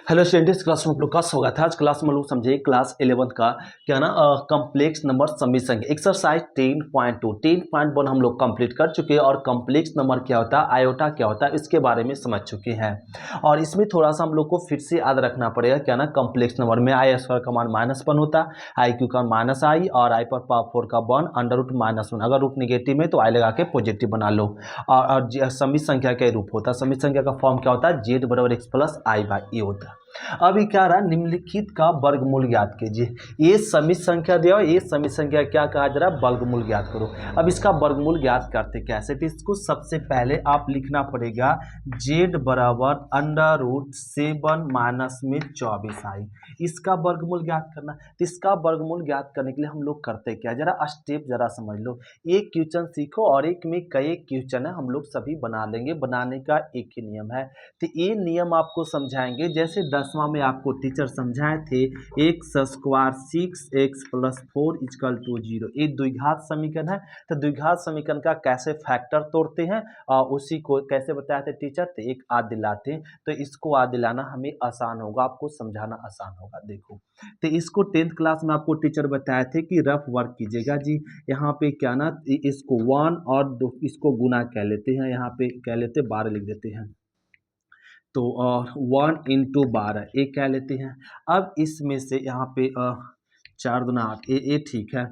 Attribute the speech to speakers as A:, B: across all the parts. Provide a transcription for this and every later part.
A: Hello students, class में आप लोग का स्वागत है। आज क्लास में लोग समझे क्लास 11 का क्या ना कॉम्प्लेक्स नंबर समीकरण संख्या एक्सरसाइज 10.1 हम लोग कंप्लीट कर चुके हैं और कॉम्प्लेक्स नंबर क्या होता है, आयोटा क्या होता है, इसके बारे में समझ चुके हैं। और इसमें थोड़ा सा हम लोग को फिर से याद रखना पड़ेगा क्या ना कॉम्प्लेक्स नंबर में आई स्क्वायर का मान -1 होता है, आई क्यू का माइनस आई और आई पर पावर 4 का 1 अंडर रूट -1। अगर रूट निगेटिव में तो आई लगा के पॉजिटिव बना लो। और समित संख्या का रूप होता है, समित संख्या का फॉर्म क्या होता है, जेड बराबर एक्स प्लस आई बाई ए होता है। अभी क्या रहा, निम्नलिखित का वर्गमूल ज्ञात कीजिए। ये समित संख्या दिया और ये समित संख्या क्या कहा जा रहा है, वर्गमूल ज्ञात करो। अब इसका वर्गमूल ज्ञात करते कैसे, तो इसको सबसे पहले आप लिखना पड़ेगा जेड बराबर अंडर रूट 7 माइनस में 24 आई। इसका वर्गमूल ज्ञात करना, तो इसका वर्गमूल ज्ञात करने के लिए हम लोग करते क्या, जरा स्टेप जरा समझ लो। एक क्वेश्चन सीखो और एक में कई क्वेश्चन है, हम लोग सभी बना लेंगे, बनाने का एक ही नियम है। तो ये नियम आपको समझाएंगे, जैसे 10वां में आपको टीचर समझाए थे x square 6x plus 4 equal to 0। ये द्विघात समीकरण है, तो द्विघात समीकरण का कैसे फैक्टर तोड़ते हैं और उसी को कैसे बताए थे टीचर, तो एक याद दिलाते हैं। तो इसको याद दिलाना हमें आसान होगा, आपको समझाना आसान होगा। देखो, तो इसको 10th क्लास में आपको टीचर बताए थे कि रफ वर्क कीजिएगा जी। यहाँ पे क्या ना, इसको 1 और 2 इसको गुना कह लेते हैं, यहाँ पे कह लेते 12 लिख देते हैं, तो 1 इंटू 12 ये कह लेते हैं। अब इसमें से यहाँ पे 4 दूना 8, ये ठीक है।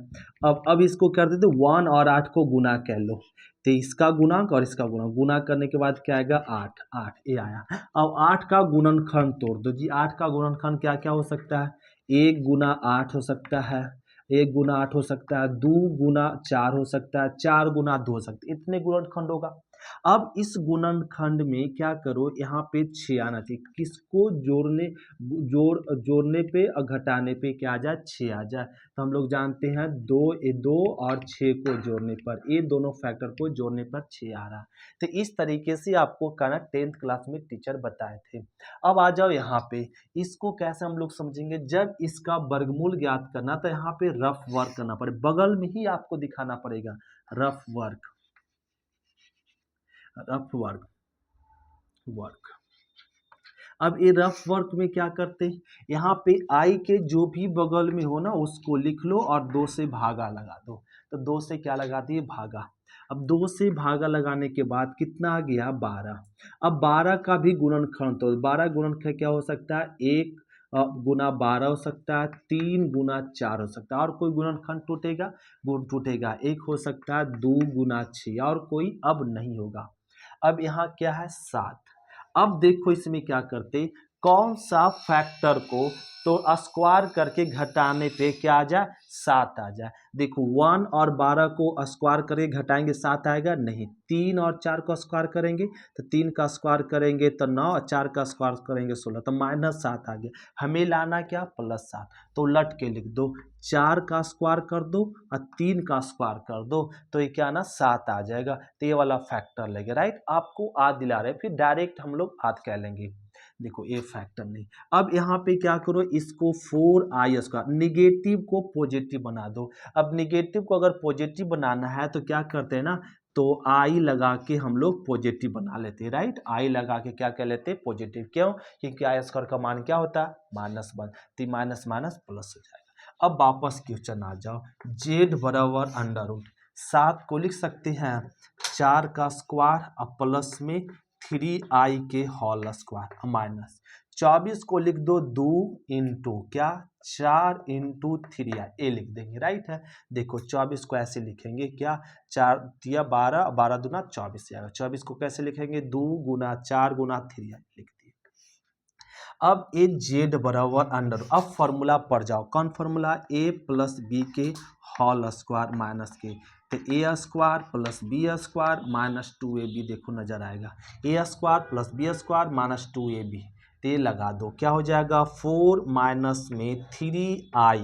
A: अब इसको कर देते 1 और 8 को गुना कह लो, तो इसका गुणांक और इसका गुणा गुना करने के बाद क्या आएगा, 8 8 ये आया। अब 8 का गुणनखंड तोड़ दो जी। 8 का गुणनखंड क्या क्या हो सकता है, 1 गुना 8 हो सकता है, 1 गुना 8 हो सकता है, 2 गुना 4 हो सकता है, 4 गुना 2 हो सकता है, इतने गुणनखंड होगा। अब इस गुणनखंड में क्या करो, यहाँ पे 6 आना चाहिए। किसको जोड़ने पे और घटाने पे क्या आ जाए, 6 आ जाए। तो हम लोग जानते हैं 2 और 6 को जोड़ने पर, ये दोनों फैक्टर को जोड़ने पर 6 आ रहा। तो इस तरीके से आपको कहना 10th क्लास में टीचर बताए थे। अब आ जाओ यहाँ पे, इसको कैसे हम लोग समझेंगे, जब इसका वर्गमूल ज्ञात करना तो यहाँ पे रफ वर्क करना पड़े, बगल में ही आपको दिखाना पड़ेगा rough work, rough work work. अब ये रफ वर्क में क्या करते हैं, यहाँ पे आई के जो भी बगल में हो ना उसको लिख लो और 2 से भागा लगा दो। तो 2 से क्या लगा दिए, भागा। अब 2 से भागा लगाने के बाद कितना आ गया, 12। अब 12 का भी गुणनखंड, तो 12 गुणनखंड क्या हो सकता है, 1 गुना 12 हो सकता है, 3 गुना 4 हो सकता है, और कोई गुणनखंड टूटेगा, गुण टूटेगा, एक हो सकता है 2 गुना 6, और कोई अब नहीं होगा। अब यहाँ क्या है, 7। अब देखो इसमें क्या करते, कौन सा फैक्टर को तो स्क्वायर करके घटाने पे क्या आ जाए, 7 आ जाए। देखो 1 और 12 को स्क्वायर करके घटाएंगे 7 आएगा नहीं, 3 और 4 को स्क्वायर करेंगे तो 3 का स्क्वायर करेंगे तो 9 और 4 का स्क्वायर करेंगे 16, तो -7 आ गया। हमें लाना क्या, +7। तो उलट के लिख दो, 4 का स्क्वायर कर दो और 3 का स्क्वायर कर दो, तो ये क्या ना 7 आ जाएगा। तो ये वाला फैक्टर लेंगे, राइट। आपको आद दिला रहे, फिर डायरेक्ट हम लोग आद कह लेंगे। देखो ये फैक्टर नहीं। अब यहाँ पे क्या करो, इसको 4i स्क्वायर, निगेटिव को पॉजिटिव बना दो। अब निगेटिव को अगर पॉजिटिव बनाना है तो क्या करते हैं ना, तो आई लगा के हम लोग पॉजिटिव बना लेते हैं, राइट। आई लगा के क्या कर लेते हैं, पॉजिटिव। क्यों, क्योंकि आई स्क्वायर का मान क्या होता है, -1, तो माइनस माइनस प्लस हो जाएगा। अब वापस क्वेश्चन आ जाओ, जेड बराबर अंडर रूट 7 को लिख सकते हैं 4 का स्क्वायर और प्लस में 3i के होल स्क्वायर माइनस 24 को लिख दो 2 इंटू क्या, 4 इंटू 3i, ए लिख देंगे, राइट है। देखो 24 को ऐसे लिखेंगे क्या, 4 दिया 12, 12 दूना 24 आएगा। 24 को कैसे लिखेंगे, 2 गुना 4 गुना 3i लिख दिए। अब ए जेड बराबर अंडर, अब फॉर्मूला पर जाओ, कौन फॉर्मूला, ए प्लस बी के होल स्क्वायर माइनस के, तो A square plus B square minus 2ab, देखो नजर आएगा, A square plus B square minus 2ab, तो ये लगा दो, क्या हो जाएगा, 4 माइनस में 3i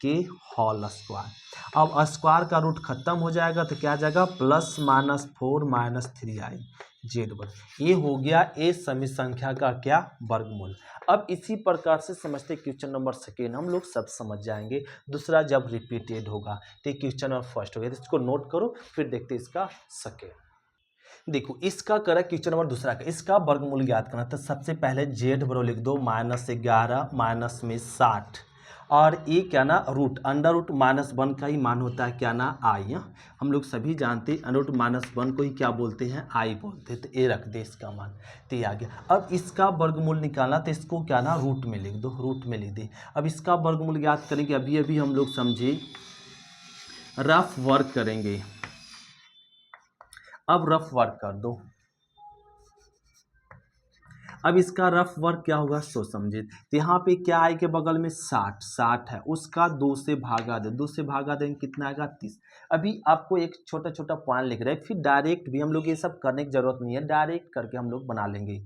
A: के होल स्क्वायर। अब स्क्वायर का रूट खत्म हो जाएगा तो क्या आ जाएगा, +-4 माइनस 3i जेड वर्ग। ये हो गया ए समित संख्या का क्या, वर्गमूल। अब इसी प्रकार से समझते क्वेश्चन नंबर सेकेंड हम लोग सब समझ जाएंगे। दूसरा जब रिपीटेड होगा तो क्वेश्चन नंबर फर्स्ट हो गया, इसको नोट करो, फिर देखते इसका सेकेंड। देखो इसका करा क्वेश्चन नंबर दूसरा का, इसका वर्गमूल ज्ञात करना। तो सबसे पहले जेड बरो लिख दो -11 माइनस में 60 और ये क्या ना रूट अंडर रूट -1 का ही मान होता है क्या ना आई। हम लोग सभी जानते हैं अंडर रूट -1 को ही क्या बोलते हैं आई बोलते हैं। तो ये रख दे इसका मान, तो ये आ गया। अब इसका वर्गमूल निकालना तो इसको क्या ना रूट में लिख दो, रूट में लिख दे। अब इसका वर्गमूल ज्ञात करेंगे, अभी अभी हम लोग समझे रफ वर्क करेंगे। अब रफ वर्क कर दो। अब इसका रफ वर्क क्या होगा सो समझे। तो यहाँ पे क्या आई के बगल में 60 है, उसका 2 से भागा दे, 2 से भागा देंगे कितना आएगा 30। अभी आपको एक छोटा छोटा पॉइंट लिख रहे हैं, फिर डायरेक्ट भी हम लोग ये सब करने की जरूरत नहीं है, डायरेक्ट करके हम लोग बना लेंगे।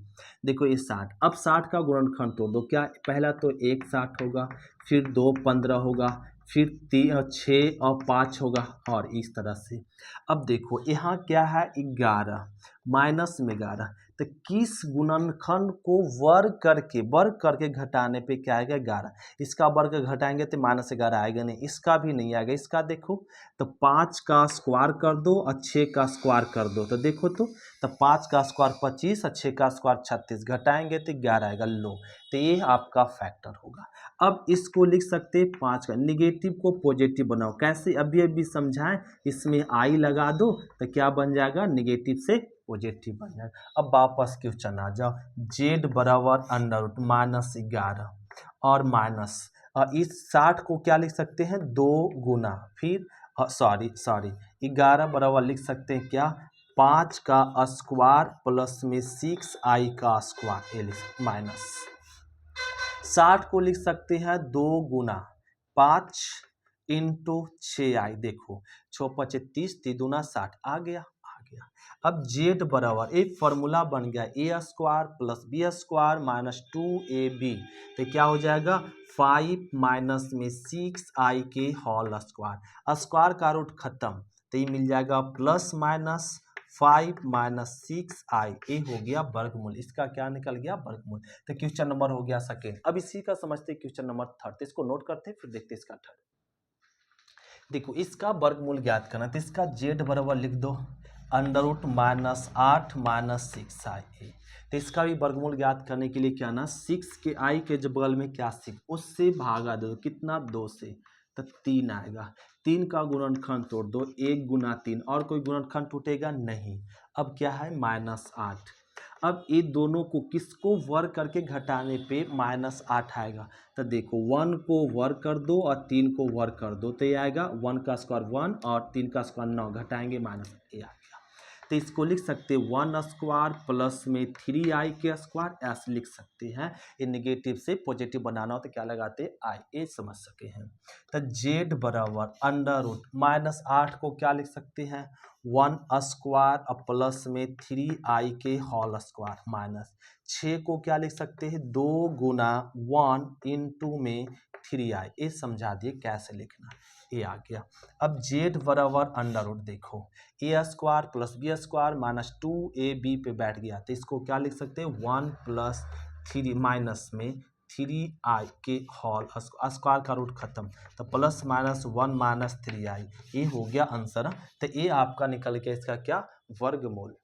A: देखो ये 60, अब 60 का गुणनखंड तोड़ दो। क्या पहला तो 1 60 होगा, फिर 2 15 होगा, फिर 6 और 5 होगा, और इस तरह से। अब देखो यहाँ क्या है 11 माइनस में 11, तो किस गुणनखंड को वर्ग करके घटाने पे क्या आएगा 11। इसका वर्ग घटाएंगे तो -11 आएगा नहीं, इसका भी नहीं आएगा। इसका देखो तो 5 का स्क्वायर कर दो और 6 का स्क्वायर कर दो, तो देखो तो 5 का स्क्वायर 25 और 6 का स्क्वायर 36, घटाएंगे तो 11 आएगा। लो, तो ये आपका फैक्टर होगा। अब इसको लिख सकते हैं 5 का, निगेटिव को पॉजिटिव बनाओ। कैसे अभी अभी समझाएं, इसमें आई लगा दो तो क्या बन जाएगा निगेटिव से पॉजिटिव बन जाएगा। अब वापस क्वेश्चन आ जाओ, जेड बराबर अंडर रूट -11 और माइनस इस 60 को क्या लिख सकते हैं 2 गुना, फिर सॉरी 11 बराबर लिख सकते हैं क्या 5 का स्क्वायर प्लस में 6i का स्क्वायर माइनस 60 को लिख सकते हैं 2 गुना 5 इंटू 6i। देखो 6 5 30, 3 दूना 60 आ गया। अब जेड बराबर एक फॉर्मूला बन गया A square plus B square minus 2ab, तो क्या हो जाएगा 5 माइनस में 6i के होल स्क्वायर, स्क्वायर का रूट खत्म, तो ये मिल जाएगा प्लस माइनस 5 माइनस 6i, ये हो गया वर्गमूल। इसका क्या निकल गया वर्गमूल। तो क्वेश्चन नंबर हो गया सेकेंड। अब इसी का समझते क्वेश्चन नंबर थर्ड, तो इसको नोट करते फिर देखते इसका थर्ड। देखो इसका वर्गमूल ज्ञात करना, तो इसका जेड बराबर लिख दो अंडर रूट -8 माइनस 6i। तो इसका भी वर्गमूल ज्ञात करने के लिए क्या ना 6 के आई के जो बगल में क्या 6 उससे भागा दो, कितना 2 से, तो 3 आएगा। 3 का गुणनखंड तोड़ दो, 1 गुना 3, और कोई गुणनखंड टूटेगा नहीं। अब क्या है -8। अब ये दोनों को किसको वर्ग करके घटाने पे -8 आएगा, तो देखो 1 को वर्ग कर दो और 3 को वर्ग कर दो, तो ये आएगा 1 का स्क्वायर 1 और 3 का स्क्वायर 9, घटाएंगे -8 आ गया। तो इसको लिख सकते हैं 1 स्क्वायर प्लस में 3i के स्क्वायर, ऐसे लिख सकते हैं। ये निगेटिव से पॉजिटिव बनाना हो तो क्या लगाते हैं आई, ये समझ सके हैं। तो जेड बराबर अंडर रूट -8 को क्या लिख सकते हैं 1 स्क्वायर और प्लस में 3i के होल स्क्वायर माइनस 6 को क्या लिख सकते हैं 2 गुना 1 इंटू में 3i, ये समझा दिए कैसे लिखना, ये आ गया। अब जेड बराबर अंडर रूट देखो A square plus B square minus 2ab पे बैठ गया, तो इसको क्या लिख सकते हैं 1 प्लस 3 माइनस में 3i के होल स्क्वायर का रूट खत्म, तो प्लस माइनस 1 माइनस 3i, ये हो गया आंसर। तो ये आपका निकल के इसका क्या वर्गमूल।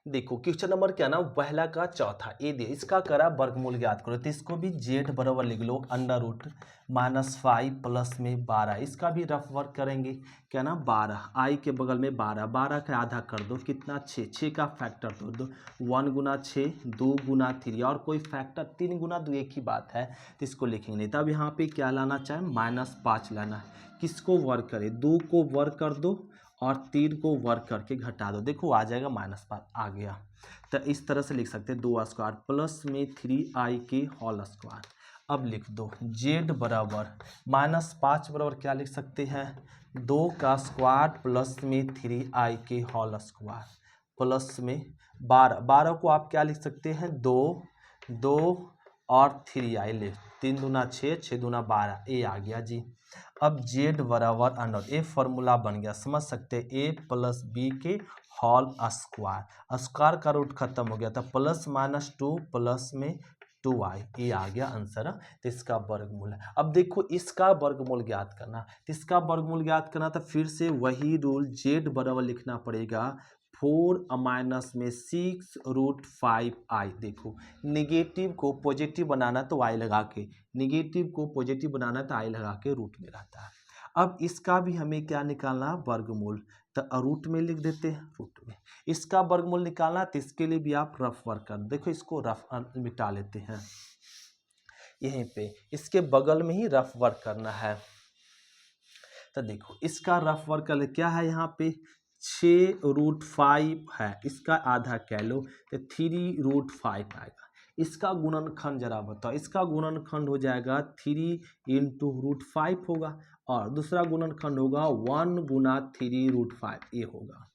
A: देखो क्वेश्चन नंबर क्या ना पहला का चौथा ए दे, इसका करा वर्गमूल ज्ञात करो, तो इसको भी जेड बराबर लिख लो अंडर रूट -5 प्लस में 12, इसका भी रफ वर्क करेंगे। क्या ना 12 आई के बगल में 12 का आधा कर दो, कितना 6 का फैक्टर तोड़ दो, 1 गुना 6 2 गुना 3, और कोई फैक्टर 3 गुना 2 एक ही बात है, तो इसको लिखेंगे नहीं। तब यहाँ पे क्या लाना चाहे -5 लाना है, किसको वर्क करे 2 को वर्क कर दो और 3 को वर्क करके घटा दो, देखो आ जाएगा -5 आ गया। तो इस तरह से लिख सकते हैं 2 स्क्वायर प्लस में 3i के होल स्क्वायर। अब लिख दो जेड बराबर -5 बराबर क्या लिख सकते हैं 2 का स्क्वायर प्लस में 3i के होल स्क्वायर प्लस में 12 को आप क्या लिख सकते हैं 2 और 3i ले, 3 दूना 6 6 दूना 12, ए आ गया जी। अब जेड बराबर अंडर, ए फॉर्मूला बन गया, समझ सकते हैं ए प्लस बी के होल स्क्वायर, स्क्वायर का रूट खत्म हो गया था, प्लस माइनस 2 प्लस में 2i, ये आ गया आंसर। तो इसका वर्गमूल है। अब देखो इसका वर्गमूल ज्ञात करना, तो इसका वर्गमूल ज्ञात करना तो फिर से वही रूल जेड बराबर लिखना पड़ेगा 4 माइनस में 6√5i। देखो निगेटिव को पॉजिटिव बनाना तो आई लगा के, निगेटिव को पॉजिटिव बनाना तो आई लगा के रूट में रहता है। अब इसका भी हमें क्या निकालना, वर्गमूल, तो रूट में लिख देते हैं, रूट में। इसका वर्गमूल निकालना तो इसके लिए भी आप रफ वर्क कर, देखो इसको रफ मिटा लेते हैं यहीं पे, इसके बगल में ही रफ वर्क करना है। तो देखो इसका रफ वर्क कर ले, क्या है यहाँ पे 6√5 है, इसका आधा कह लो तो 3√5 आएगा। इसका गुणनखंड जरा बताओ, इसका गुणनखंड हो जाएगा 3 इंटू √5 होगा, और दूसरा गुणनखंड होगा 1 गुना 3√5, ये होगा।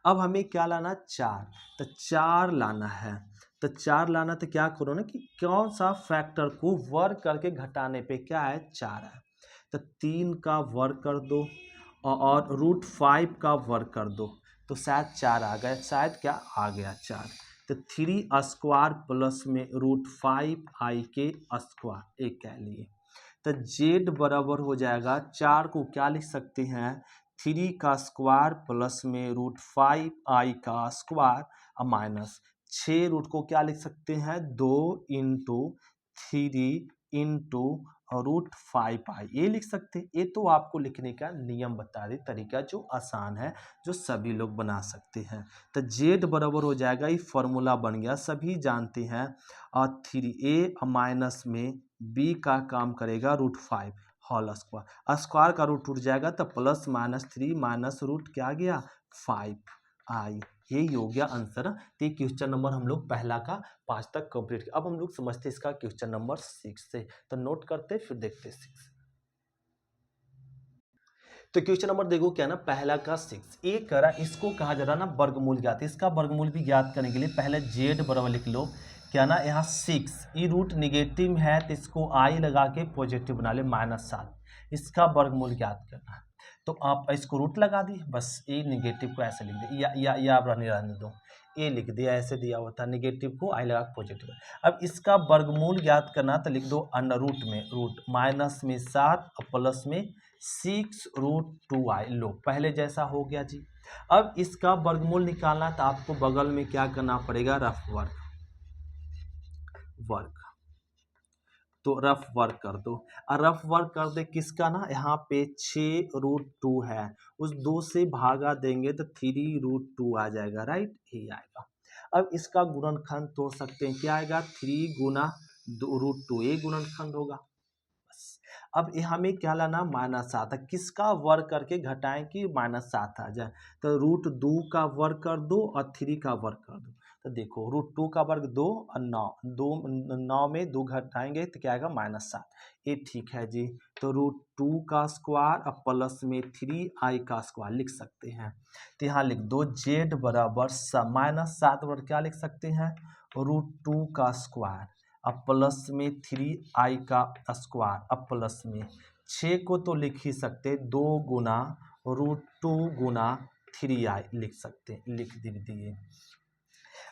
A: अब हमें क्या लाना, 4, तो 4 लाना है। तो 4 लाना तो क्या करो ना कि कौन सा फैक्टर को वर्ग करके घटाने पे क्या है, 4 है, तो 3 का वर्ग कर दो और √5 का वर्ग कर दो, तो शायद 4 आ गया, शायद क्या आ गया 4। तो 3 स्क्वायर प्लस में √5i के स्क्वायर, एक कह लिए। तो z बराबर हो जाएगा, 4 को क्या लिख सकते हैं, 3 का स्क्वायर प्लस में √5i का स्क्वायर माइनस 6 रूट को क्या लिख सकते हैं, 2 इंटू 3 इंटू √5i, ये लिख सकते हैं। ये तो आपको लिखने का नियम बता दे, तरीका जो आसान है, जो सभी लोग बना सकते हैं। तो z बराबर हो जाएगा, ये फॉर्मूला बन गया, सभी जानते हैं, और 3a माइनस में b का काम करेगा √5 होल स्क्वायर, स्क्वायर का रूट टूट जाएगा तो प्लस माइनस 3 माइनस रूट क्या गया 5i, यही हो गया आंसर। तो ये क्वेश्चन नंबर हम लोग पहला का 5 तक कंप्लीट किया। अब हम लोग समझते हैं इसका क्वेश्चन नंबर 6 से, तो नोट करते फिर देखते 6। तो क्वेश्चन नंबर देखो क्या ना, पहला का 6 एक करा, इसको कहा जा रहा ना वर्गमूल ज्ञात। इसका वर्गमूल भी ज्ञात करने के लिए पहले z बराबर लिख लो, क्या ना यहाँ 6, ये रूट निगेटिव है तो इसको आई लगा के पॉजिटिव बना ले, -7, इसका वर्गमूल ज्ञात करना है। तो आप इसको रूट लगा दी, बस ये निगेटिव को ऐसे लिख दे, या आप रहने दो, ए लिख दिया, ऐसे दिया हुआ था, निगेटिव को आई लगा पॉजिटिव। अब इसका वर्गमूल ज्ञात करना तो लिख दो अंडर रूट में, रूट माइनस में 7 प्लस में 6√2i, लो पहले जैसा हो गया जी। अब इसका वर्गमूल निकालना तो आपको बगल में क्या करना पड़ेगा, रफ वर्क, तो रफ वर्क कर दो, और रफ वर्क कर दे किसका ना, यहाँ पे 6√2 है, उस 2 से भागा देंगे तो 3√2 आ जाएगा, राइट, ये आएगा। अब इसका गुणनखंड तोड़ सकते हैं, क्या आएगा 3 गुना √2, ये गुणनखंड होगा। अब हमें क्या लाना, -7, किसका वर्ग करके घटाएं कि -7 आ जाए, तो √2 का वर्ग कर दो और 3 का वर्ग कर दो। तो देखो √2 का वर्ग 2 और 9, 9 में 2 घटाएंगे तो क्या आएगा -7, ये ठीक है जी। तो √2 का स्क्वायर और प्लस में 3i का स्क्वायर लिख सकते हैं। तो यहाँ लिख दो z बराबर -7 बराबर क्या लिख सकते हैं, √2 का स्क्वायर अब प्लस में 3i का स्क्वायर, अब प्लस में 6 को तो लिख ही सकते, 2 गुना √2 गुना 3i लिख सकते, लिख दिए।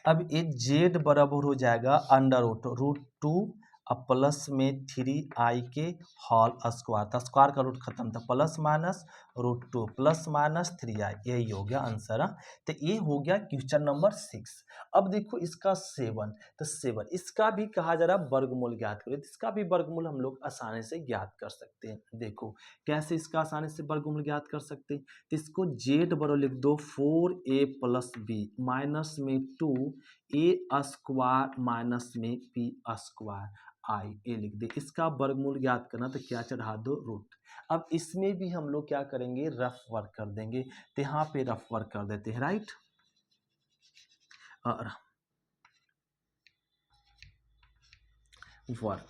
A: अब ये z बराबर हो जाएगा अंडर √2 अब प्लस में 3i के होल स्क्वायर, तो स्क्वायर का रूट खत्म था, plus minus √2 plus minus 3i, यही हो गया आंसर। तो ये हो गया क्वेश्चन नंबर 6। अब देखो इसका 7, तो 7 इसका भी कहा जा रहा है वर्गमूल ज्ञात करो, तो इसका भी वर्गमूल हम लोग आसानी से ज्ञात कर सकते हैं। देखो कैसे इसका आसानी से वर्गमूल ज्ञात कर सकते हैं, तो इसको z बराबर लिख दो 4a प्लस b माइनस में 2a स्क्वायर माइनस में b स्क्वायर आई, ए लिख दे। इसका वर्गमूल ज्ञात करना तो क्या चढ़ा दो, रूट। अब इसमें भी हम लोग क्या करेंगे, रफ वर्क कर देंगे, तो यहाँ पे रफ वर्क कर देते हैं, राइट। वर्क,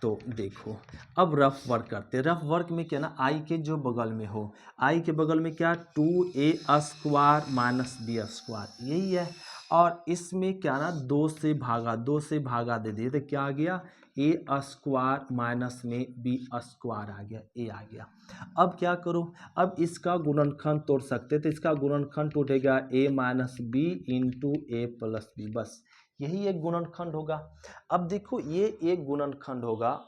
A: तो देखो अब रफ वर्क करते हैं। रफ वर्क में क्या ना, आई के जो बगल में हो, आई के बगल में क्या 2a square minus b square, यही है। और इसमें क्या ना 2 से भागा दे दिए, तो क्या आ गया a स्क्वायर माइनस में b स्क्वायर आ गया, a आ गया। अब क्या करो, अब इसका गुणनखंड तोड़ सकते, तो इसका गुणनखंड टूटेगा a minus b into a plus b, बस यही एक गुणनखंड होगा। अब देखो ये एक गुणनखंड होगा,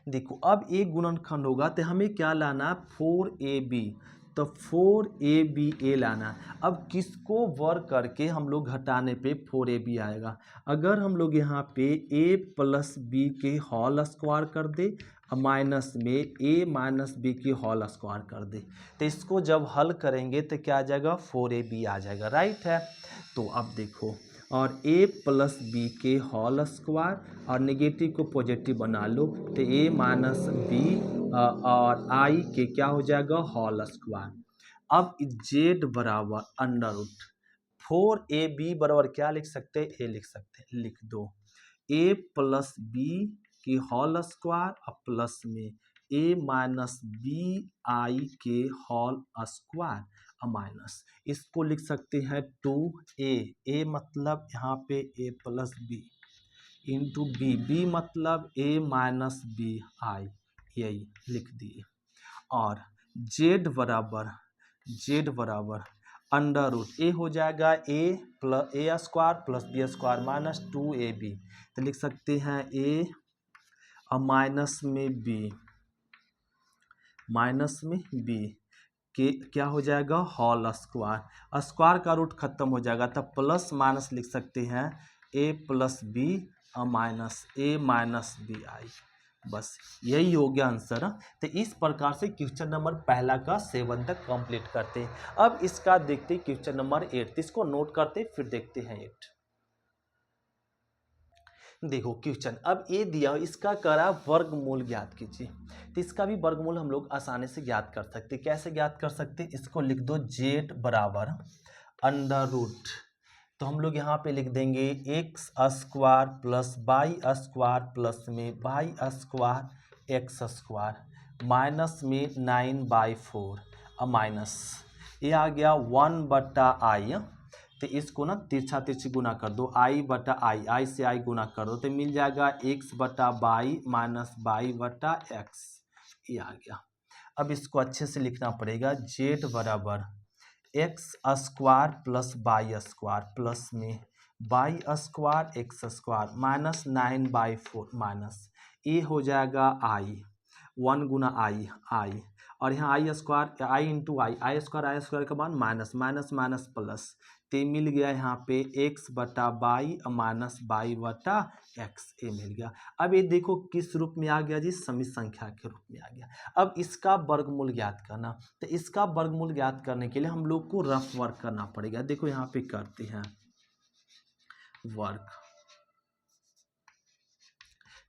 A: देखो अब एक गुणनखंड होगा तो हमें क्या लाना, 4ab, तो 4ab लाना है। अब किसको वर्क करके हम लोग घटाने पे 4ab आएगा। अगर हम लोग यहाँ पे a प्लस बी के होल स्क्वायर कर दे माइनस में a माइनस बी की होल स्क्वायर कर दे, तो इसको जब हल करेंगे तो क्या आ जाएगा 4ab आ जाएगा, राइट है। तो अब देखो, और a प्लस बी के होल स्क्वायर और नेगेटिव को पॉजिटिव बना लो तो a माइनस बी और i के क्या हो जाएगा होल स्क्वायर। अब z बराबर अंडर रूट 4ab बराबर क्या लिख सकते हैं, a लिख सकते हैं, लिख दो a प्लस बी की होल स्क्वायर और प्लस में a माइनस बी आई के होल स्क्वायर माइनस, इसको लिख सकते हैं 2a मतलब यहाँ पे a plus b into b मतलब a माइनस बी आई, यही लिख दिए। और z बराबर अंडर रूट ए हो जाएगा a square plus B square minus 2ab, तो लिख सकते हैं a और माइनस में b के क्या हो जाएगा होल स्क्वायर, स्क्वायर का रूट खत्म हो जाएगा तब प्लस माइनस लिख सकते हैं a प्लस बी और minus a minus b i, बस यही हो गया आंसर। तो इस प्रकार से क्वेश्चन नंबर पहला का 7 तक कंप्लीट करते हैं। अब इसका देखते हैं क्वेश्चन नंबर 8, इसको नोट करते फिर देखते हैं 8। देखो क्वेश्चन अब ये दिया, इसका करा वर्गमूल ज्ञात कीजिए, तो इसका भी वर्गमूल हम लोग आसानी से ज्ञात कर सकते हैं। कैसे ज्ञात कर सकते हैं, इसको लिख दो z बराबर अंडर रूट, तो हम लोग यहाँ पे लिख देंगे X square plus Y square plus में Y square X square minus में 9/4 और माइनस ये आ गया 1/i, तो इसको ना तिरछा तिरछी गुना कर दो, i/i से i गुना कर दो तो मिल जाएगा x/y माइनस y/x, ये आ गया। अब इसको अच्छे से लिखना पड़ेगा, z बराबर X square plus Y square plus में Y square X square minus 9/4 minus A हो जाएगा आई 1 गुना आई और यहाँ I square I into I square का मान माइनस माइनस माइनस प्लस, तो मिल गया यहाँ पे x/y माइनस y/x, ए मिल गया। अब ये देखो किस रूप में आ गया जी, समित संख्या के रूप में आ गया। अब इसका वर्गमूल ज्ञात करना, तो इसका वर्गमूल ज्ञात करने के लिए हम लोग को रफ वर्क करना पड़ेगा। देखो यहाँ पे करते हैं वर्क,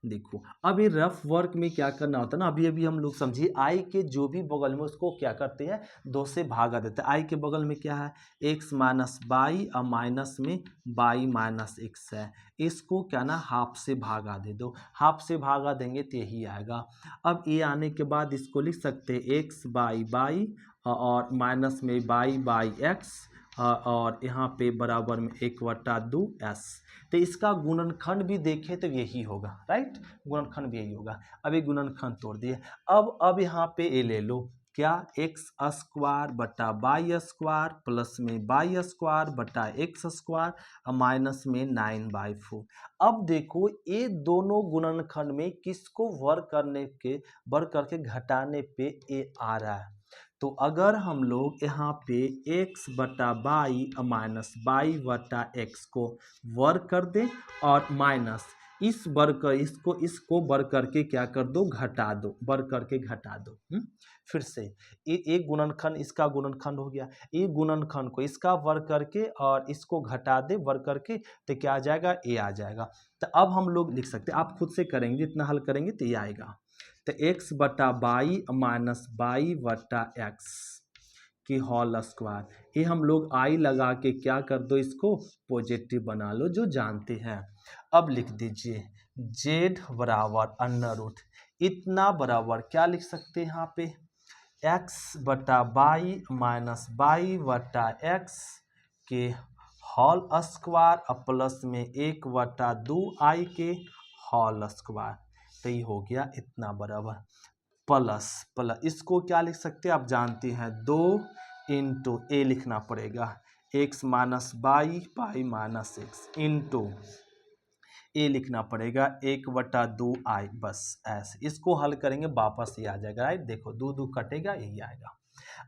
A: देखो अब ये रफ वर्क में क्या करना होता है ना, अभी हम लोग समझिए आई के जो भी बगल में उसको क्या करते हैं 2 से भागा देते हैं। आई के बगल में क्या है x माइनस बाई और माइनस में बाई माइनस एक्स है, इसको क्या ना हाफ से भागा दे दो, हाफ से भागा देंगे तो यही आएगा। अब ये आने के बाद इसको लिख सकते हैं x/बाई और माइनस में बाई एक्स और यहाँ पे बराबर में 1/2s, तो इसका गुणनखंड भी देखें तो यही होगा, राइट, गुणनखंड भी यही होगा। अब ये गुणनखंड तोड़ दिए। अब यहाँ पे ये ले लो क्या एक्स स्क्वायर बटा वाई स्क्वायर प्लस में वाई स्क्वायर बटा एक्स स्क्वायर माइनस में 9/4। अब देखो ये दोनों गुणनखंड में किसको वर्ग करके घटाने पे ये आ रहा है, तो अगर हम लोग यहाँ पे x/y माइनस y/x को वर्ग कर दें और माइनस इस वर्ग इसको वर्ग करके क्या कर दो घटा दो, वर्ग करके घटा दो। फिर से ये एक गुणनखंड इसका गुणनखंड हो गया, ये गुणनखंड को इसका वर्ग करके और इसको घटा दे वर्ग करके तो क्या आ जाएगा ए आ जाएगा। तो अब हम लोग लिख सकते हैं, आप खुद से करेंगे जितना हल करेंगे तो ये आएगा, तो x/y माइनस y/x की होल स्क्वायर, ये हम लोग आई लगा के क्या कर दो इसको पॉजिटिव बना लो जो जानते हैं। अब लिख दीजिए z बराबर अंडर रूट इतना बराबर क्या लिख सकते हैं यहाँ पे x/y माइनस y/x के होल स्क्वायर प्लस में 1/2i के होल स्क्वायर, तो ये हो गया इतना बराबर प्लस इसको क्या लिख सकते हैं आप जानते हैं 2 इंटू ए लिखना पड़ेगा x minus Y minus X into A लिखना पड़ेगा 1/2i, बस ऐसे इसको हल करेंगे वापस ये आ जाएगा, राइट। देखो 2 कटेगा यही आएगा।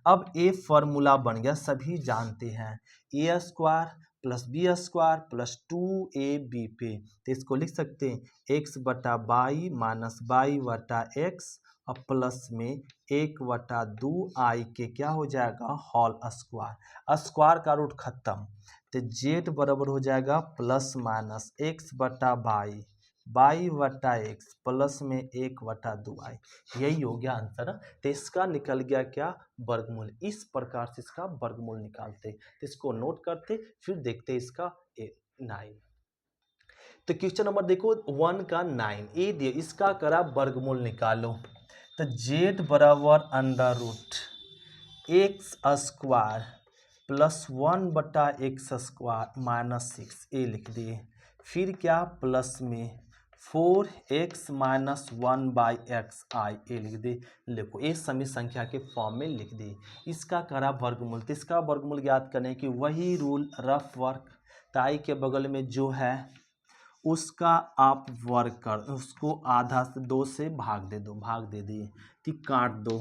A: अब ए फॉर्मूला बन गया, सभी जानते हैं, A square plus B square plus 2ab पे, तो इसको लिख सकते हैं एक्स बटा बाई माइनस बाई बटा एक्स और प्लस में 1/2 के क्या हो जाएगा होल स्क्वायर, स्क्वायर का रूट खत्म, तो जेड बराबर हो जाएगा प्लस माइनस एक्स बटा बाई बटा एक्स प्लस में 1/2i, यही हो गया आंसर। तो इसका निकल गया क्या, वर्गमूल। इस प्रकार से इसका वर्गमूल निकालते, तो इसको नोट करते, फिर देखते इसका 9। तो क्वेश्चन नंबर देखो 1 का 9 ए दिए, इसका करा वर्गमूल निकालो, तो जेड बराबर under root x square plus 1/x² minus 6 a लिख दिए, फिर क्या प्लस में 4x माइनस 1/xi ए लिख दी। लिखो ये समी संख्या के फॉर्म में लिख दी। इसका करा वर्गमूल, तो इसका वर्गमूल ज्ञात करने की वही रूल रफ वर्क, ताई के बगल में जो है उसका आप वर्ग कर, उसको आधा से 2 से भाग दे दिए, तो काट दो,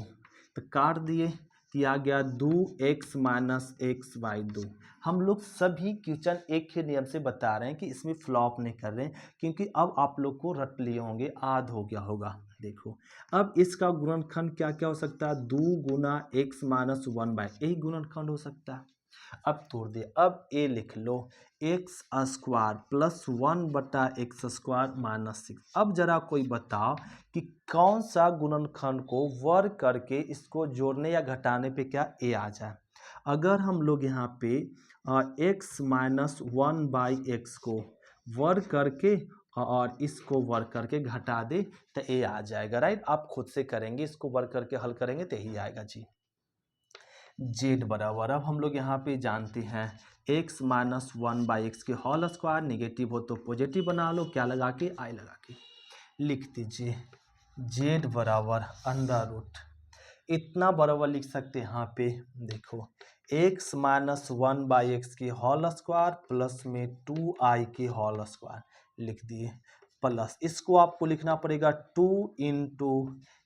A: तो काट दिए, तो आ गया 2x माइनस x/2। हम लोग सभी क्वेश्चन एक ही नियम से बता रहे हैं कि इसमें फ्लॉप नहीं कर रहे हैं, क्योंकि अब आप लोग को रट लिए होंगे, आध हो गया होगा। देखो अब इसका गुणनखंड क्या क्या हो सकता है, 2 गुना x माइनस 1/, यही गुणनखंड हो सकता है। अब तोड़ दे, अब ए लिख लो X square plus 1/x² minus 6। अब जरा कोई बताओ कि कौन सा गुणनखंड को वर्ग करके इसको जोड़ने या घटाने पे क्या ए आ जाए। अगर हम लोग यहाँ पे x माइनस 1/x को वर्ग करके और इसको वर्ग करके घटा दे तो ए आ जाएगा, राइट। आप खुद से करेंगे, इसको वर्ग करके हल करेंगे तो यही आएगा जी। जेड बराबर, अब हम लोग यहाँ पे जानते हैं x माइनस 1/x के होल स्क्वायर, निगेटिव हो तो पॉजिटिव बना लो, क्या लगा के आई लगा के लिख दीजिए। जेड बराबर अंडर रूट, इतना बराबर लिख सकते हैं यहाँ पे, देखो x माइनस 1/x के होल स्क्वायर प्लस में 2i के होल स्क्वायर लिख दिए, प्लस इसको आपको लिखना पड़ेगा 2 into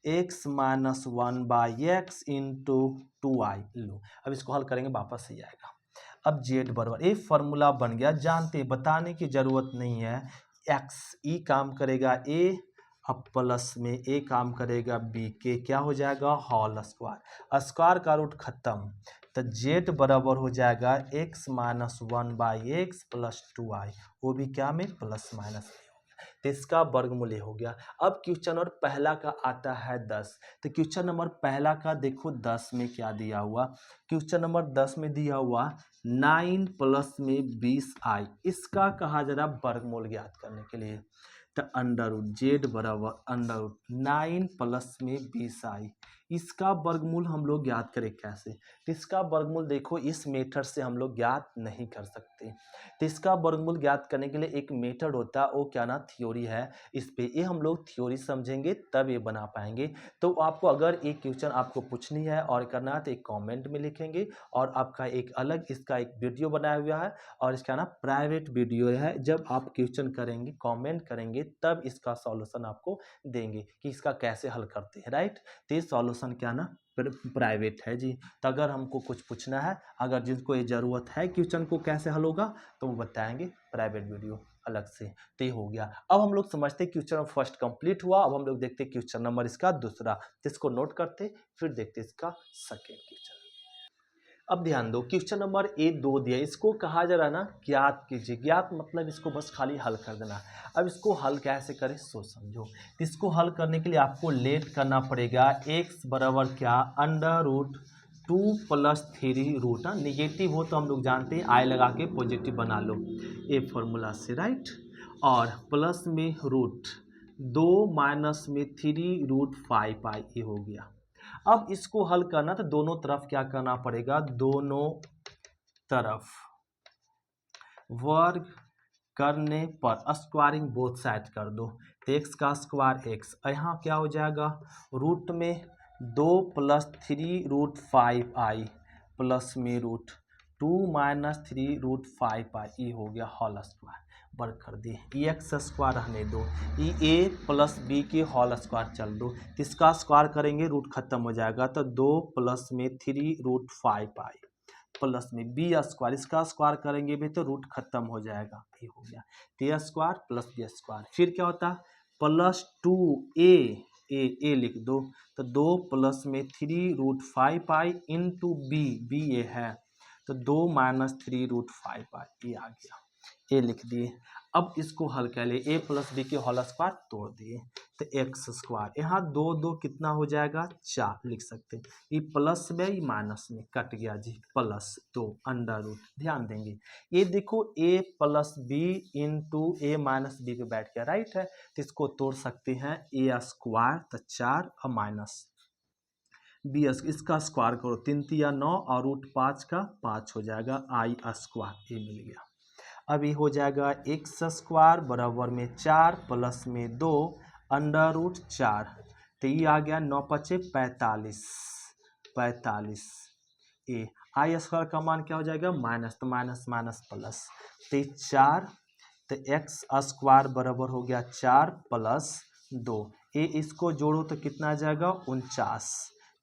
A: x minus 1/x into 2i। लो अब इसको हल करेंगे, वापस ही आएगा। अब जेड बराबर, ये फॉर्मूला बन गया, जानते बताने की जरूरत नहीं है। एक्स ई काम करेगा ए, अब प्लस में ए काम करेगा बी के क्या हो जाएगा होल स्क्वायर, स्क्वायर का रूट खत्म, तो जेड बराबर हो जाएगा x minus 1/x plus 2i, वो भी क्या में प्लस माइनस, तो इसका वर्गमूल हो गया। अब क्वेश्चन नंबर पहला का आता है 10, तो क्वेश्चन नंबर पहला का देखो 10 में क्या दिया हुआ, क्वेश्चन नंबर 10 में दिया हुआ 9 प्लस में 20i, इसका कहा जरा वर्गमूल ज्ञात करने के लिए, तो अंडर रूट जेड बराबर अंडर रूट 9 प्लस में 20i, इसका वर्गमूल हम लोग ज्ञात करें कैसे, तो इसका वर्गमूल देखो इस मेथड से हम लोग ज्ञात नहीं कर सकते, तो इसका वर्गमूल ज्ञात करने के लिए एक मेथड होता है, वो क्या ना थ्योरी है, इस पे ये हम लोग थ्योरी समझेंगे तब ये बना पाएंगे। तो आपको अगर एक क्वेश्चन आपको पूछनी है और करना है तो एक कमेंट में लिखेंगे, और आपका एक अलग इसका एक वीडियो बनाया हुआ है, और इसका ना प्राइवेट वीडियो है, जब आप क्वेश्चन करेंगे कमेंट करेंगे तब इसका सॉल्यूशन आपको देंगे कि इसका कैसे हल करते हैं, राइट। तो ये सॉल्यूशन क्या ना प्राइवेट है जी। तो अगर हमको कुछ पूछना है, अगर जिनको ये ज़रूरत है क्वेश्चन को कैसे हल होगा, तो वो बताएंगे प्राइवेट वीडियो अलग से। तो ये हो गया। अब हम लोग समझते हैं क्वेश्चन नंबर फर्स्ट कंप्लीट हुआ, अब हम लोग देखते हैं क्वेश्चन नंबर इसका दूसरा, तो इसको नोट करते फिर देखते इसका सेकेंड क्वेश्चन। अब ध्यान दो, क्वेश्चन नंबर A2 दिया, इसको कहा जा रहा है ना ज्ञात कीजिए, ज्ञात मतलब इसको बस खाली हल कर देना। अब इसको हल कैसे करें सो समझो, इसको हल करने के लिए आपको लेट करना पड़ेगा x बराबर क्या under root 2 plus 3 root, negative हो तो हम लोग जानते हैं आई लगा के पॉजिटिव बना लो ये फॉर्मूला से, राइट, और प्लस में रूट 2 माइनस में 3 रूट 5i, ये हो गया। अब इसको हल करना तो दोनों तरफ क्या करना पड़ेगा, दोनों तरफ वर्ग करने पर स्क्वायरिंग बोथ साइड कर दो, तो एक्स का स्क्वायर एक्स, यहाँ क्या हो जाएगा रूट में 2 प्लस 3 रूट 5i प्लस में रूट 2 माइनस 3 रूट 5i, ये हो गया होल स्क्वायर वर्क कर दिए, ई एक्स स्क्वायर रहने दो, ई ए प्लस बी के होल स्क्वायर चल दो, तो इसका स्क्वायर करेंगे रूट खत्म हो जाएगा, तो 2 प्लस में 3 रूट 5 आई प्लस में बी स्क्वायर, इसका स्क्वायर करेंगे भी तो रूट खत्म हो जाएगा, ये हो गया t square plus B square. फिर क्या होता है प्लस 2 ए लिख दो, तो 2 प्लस में 3 रूट 5 आई इंटू बी ए है, तो 2 माइनस 3 रूट 5 आई, ये आ गया, ए लिख दिए। अब इसको हल कर लिए, ए प्लस बी के होल स्क्वायर तोड़ दिए, तो एक्स स्क्वायर, यहाँ 2 2 कितना हो जाएगा 4 लिख सकते हैं, ये प्लस में ये माइनस में कट गया जी, प्लस 2 अंडर रूट, ध्यान देंगे ये देखो ए प्लस बी इंटू ए माइनस बी पे बैठ गया, राइट है, तो इसको तोड़ सकते हैं, ए स्क्वायर तो 4 और माइनस बी, इसका स्क्वायर करो 3 3 9 और रूट 5 का 5 हो जाएगा, आई स्क्वायर, ये मिल गया। अब ये हो जाएगा एक्स स्क्वायर बराबर में 4 प्लस में 2 अंडर रूट 4, तो ये आ गया 9 पचे 45 ए, आई स्क्वायर का मान क्या हो जाएगा माइनस, तो माइनस माइनस प्लस, तो 4, तो एक्स स्क्वायर बराबर हो गया 4 प्लस 2, ए इसको जोड़ो तो कितना आ जाएगा 49,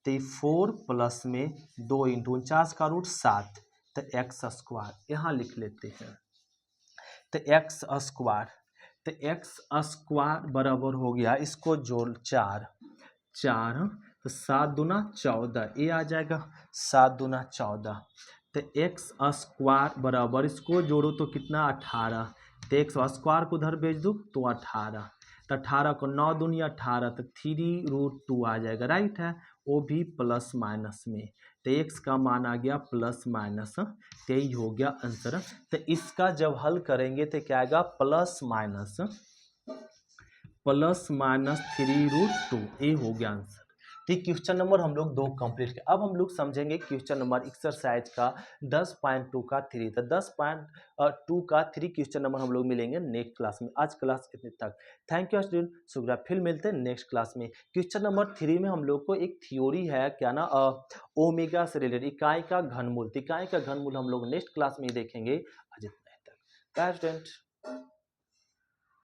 A: तो 4 प्लस में 2 इंटू 49 का रूट 7, तो एक्स स्क्वायर यहाँ लिख लेते हैं, तो एक्स स्क्वायर, तो एक्स स्क्वायर बराबर हो गया, इसको जोड़ 4 तो 7 दूना 14, ये आ जाएगा 7 दूना 14, तो एक्स स्क्वायर बराबर, इसको जोड़ो तो कितना 18, तो एक्स स्क्वायर को उधर भेज दो तो 18, तो 18 को 9 दूनी 18, तो 3 रूट 2 आ जाएगा, राइट है, वो भी प्लस माइनस में, तो एक्स का मान आ गया प्लस माइनस, तो यही हो गया आंसर। तो इसका जब हल करेंगे तो क्या आएगा प्लस माइनस 3 रूट 2, ये हो गया आंसर। ठीक, क्वेश्चन नंबर हम लोग 2 कंप्लीट किया। अब हम लोग समझेंगे क्वेश्चन नंबर एक्सरसाइज का 10.2 का 3, तो 10.2 का 3 क्वेश्चन नंबर हम लोग मिलेंगे नेक्स्ट क्लास में। आज क्लास इतने तक, थैंक यू स्टूडेंट, शुक्रिया, फिर मिलते हैं नेक्स्ट क्लास में। क्वेश्चन नंबर 3 में हम लोग को एक थ्योरी है क्या ना, ओमेगा से रिलेटेड इकाई का घनमूल, इकाई का घनमूल हम लोग नेक्स्ट क्लास में ही देखेंगे। आज इतना ही तक, बाय स्टूडेंट।